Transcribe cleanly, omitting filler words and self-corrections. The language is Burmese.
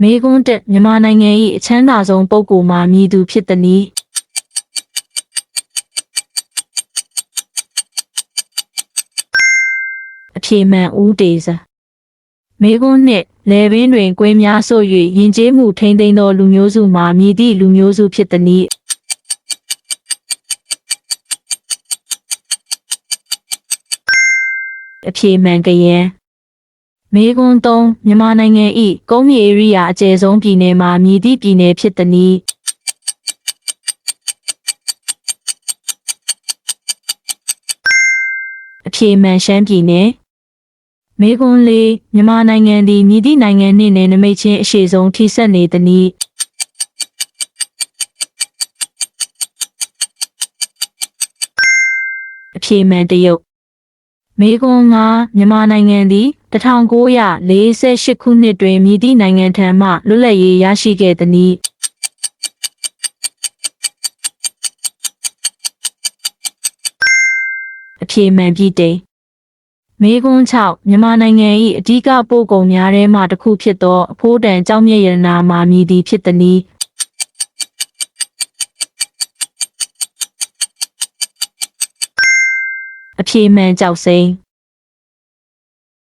မေကွန်းတက်မြန်မာနိုင်ငံ၏အချမ်းသာဆုံးပုဂ္ဂိုလ်မှာမည်သူဖြစ်သည်နည်းအဖြေမှန်ဦးတေစာမေကွန်းနှင့်လယ်ပင်တွင်ကွင်းများဆို့၍ယဉ်ကျေးမှုထိန်းသိမ်းသောလူမျိုးစုမှာမည်သည့်လူမျိုးစုဖြစ်သည်နည်းအဖြေမှန်ကယန်းမေကွန်း3မြန်မာနိုင်ငံ၏ကုန်းမြေဧရိယာအကျယ်ဆုံးပြည်နယ်မှာမည်သည့်ပြည်နယ်ဖြစ်သည်နည်းအဖြေမှန်ရှမ်းပြည်နယ်မေကွန်း4မြန်မာနိုင်ငံသည်မည်သည့်နိုင်ငံနှင့်နယ်နိမိတ်ချင်းအရှေ့ဆုံးထိစပ်နေသည်နည်းအဖြေမှန်တရုတ်မေကွန်း5မြန်မာနိုင်ငံသည်1948ခုနှစ်တွင်မည်သည့်နိုင်ငံထံမှလွတ်လပ်ရေးရရှိခဲ့သည်နည်းအဖြေမှန်ပြည်တိန်မေကွန်း6မြန်မာနိုင်ငံ၏အဓိကပို့ကုန်များထဲမှတစ်ခုဖြစ်သောအဖိုးတန်ကျောက်မျက်ရတနာမှာမည်သည်ဖြစ်သည်နည်းအဖြေမှန်ကျောက်စိမ်း